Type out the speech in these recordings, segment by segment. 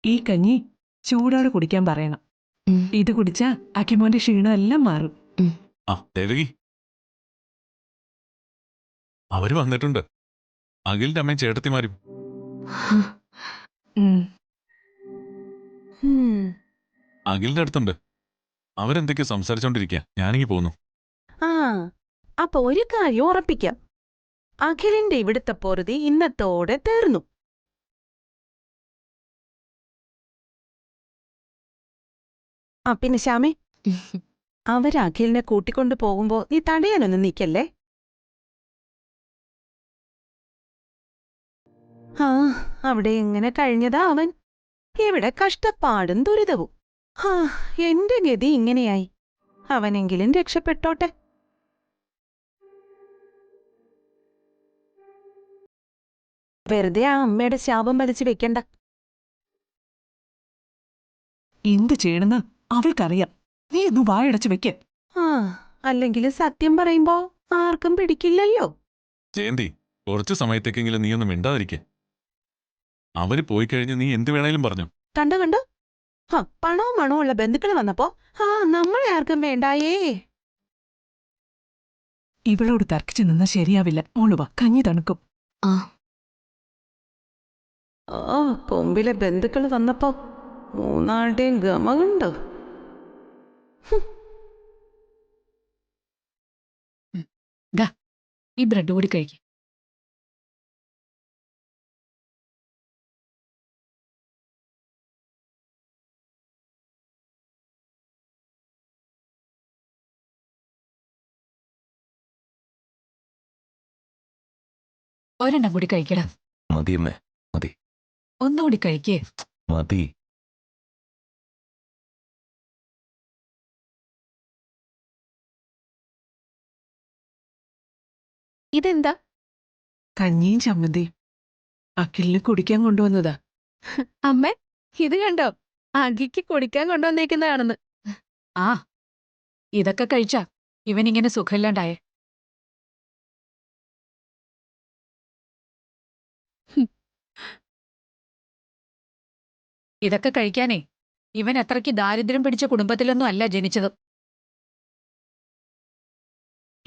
ഈ കഞ്ഞി ചൂടോടെ കുടിക്കാൻ പറയണം. ഇത് കുടിച്ചാ അക്കിമോന്റെ ക്ഷീണം എല്ലാം മാറും. ആ ദേവകി, അവര് വന്നിട്ടുണ്ട്. അഖിലിന്റെ അമ്മയും ചേട്ടത്തിമാരും. ഉം. അഖിലിന്റെ അടുത്തുണ്ട്. അവരെന്തൊക്കെയോ സംസാരിച്ചോണ്ടിരിക്കുക. ഞാനിങ്ങി പോന്നു. ആ അപ്പൊ ഒരു കാര്യം ഉറപ്പിക്കാം, അഖിലിന്റെ ഇവിടുത്തെ പൊറുതി ഇന്നത്തോടെ തീർന്നു. ആ പിന്നെ ശ്യാമേ, അവര് അഖിലിനെ കൂട്ടിക്കൊണ്ടു പോകുമ്പോ നീ തടയാനൊന്നും നിക്കല്ലേ. ആ അവിടെ എങ്ങനെ കഴിഞ്ഞതാ അവൻ, ഇവിടെ കഷ്ടപ്പാടും ദുരിതവും. ഹാ, എന്റെ ഗതി ഇങ്ങനെയായി. അവനെങ്കിലും രക്ഷപ്പെട്ടോട്ടെ. വെറുതെ ആ അമ്മയുടെ ശാപം വലിച്ചു വെക്കണ്ട. എന്ത് ചെയ്യണമെന്ന് അവൾക്കറിയാം. നീ ഒന്ന് വായടച്ചു വെക്ക. ആ അല്ലെങ്കിൽ സത്യം പറയുമ്പോ ആർക്കും പിടിക്കില്ലല്ലോ. ജയന്തി, കുറച്ചു സമയത്തേക്കെങ്കിലും നീ ഒന്നും മിണ്ടാതിരിക്കെ. അവര് പോയി കഴിഞ്ഞ് നീ എന്ത് വേണേലും പറഞ്ഞു. കണ്ടോ പണവും മണവും ഉള്ള ബന്ധുക്കൾ വന്നപ്പോ നമ്മളെ ആർക്കും വേണ്ടായേ. ഇവളോട് തർക്കിച്ചു നിന്നാ ശരിയാവില്ല. മോളുവാ, കഞ്ഞി തണുക്കും. കൊമ്പിലെ ബന്ധുക്കൾ വന്നപ്പോ മൂന്നാളുടെയും ഗമ കണ്ടോ. ഈ ബ്രെഡ് കൂടി കഴിക്കും. ഒരെണ്ണം കൂടി കഴിക്കടാ. മതിയമ്മേ, മതി. ഒന്നുകൂടി കഴിക്കേ. മതി. ഇതെന്താ? കഞ്ഞിയും ചമ്മന്തിയും അഖിലിന് കുടിക്കാൻ കൊണ്ടുവന്നതാ. അമ്മേ, ഇത് കണ്ടോ, അഖിക്ക് കുടിക്കാൻ കൊണ്ടുവന്നേക്കുന്നതാണെന്ന്. ആ, ഇതൊക്കെ കഴിച്ചാ ഇവനിങ്ങനെ സുഖമില്ലാണ്ടായേ. ഇതൊക്കെ കഴിക്കാനേ ഇവൻ അത്രയ്ക്ക് ദാരിദ്ര്യം പിടിച്ച കുടുംബത്തിലൊന്നും അല്ല ജനിച്ചത്.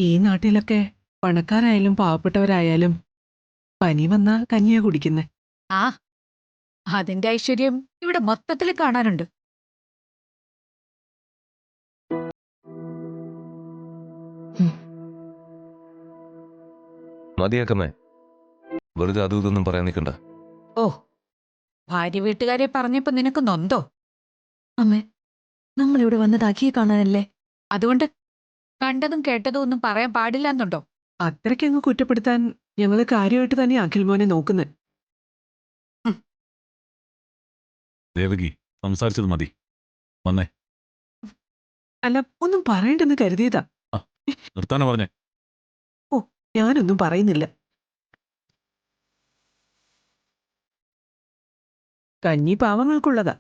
ഈ നാട്ടിലൊക്കെ പണക്കാരായാലും പാവപ്പെട്ടവരായാലും പനി വന്നാ കഞ്ഞിയാ കുടിക്കുന്നെ. ആ, അതിന്റെ ഐശ്വര്യം ഇവിടെ മൊത്തത്തിൽ കാണാനുണ്ട്. മതിയാക്കമ്മേ, വെറുതെ അതും ഇതൊന്നും പറയാൻ നിൽക്കണ്ട. ഓ, ഭാര്യ വീട്ടുകാരെ പറഞ്ഞപ്പോ നിനക്ക് നൊന്തോ? അമ്മേ, നമ്മളിവിടെ വന്നത് അഖിയെ കാണാനല്ലേ? അതുകൊണ്ട് കണ്ടതും കേട്ടതും ഒന്നും പറയാൻ പാടില്ലെന്നുണ്ടോ? അത്രയ്ക്കങ്ങ് കുറ്റപ്പെടുത്താൻ ഞങ്ങള് കാര്യമായിട്ട് തന്നെ അഖിൽ മോനെ നോക്കുന്നെ. ദേവകി, സംസാരിച്ചത് മതി. വന്നേ. അല്ല, ഒന്നും പറയണ്ടെന്ന് കരുതിയതാ. നിർത്താനാ പറഞ്ഞേ. ഓ, ഞാനൊന്നും പറയുന്നില്ല. കഞ്ഞി പാവങ്ങൾക്കുള്ളതാ.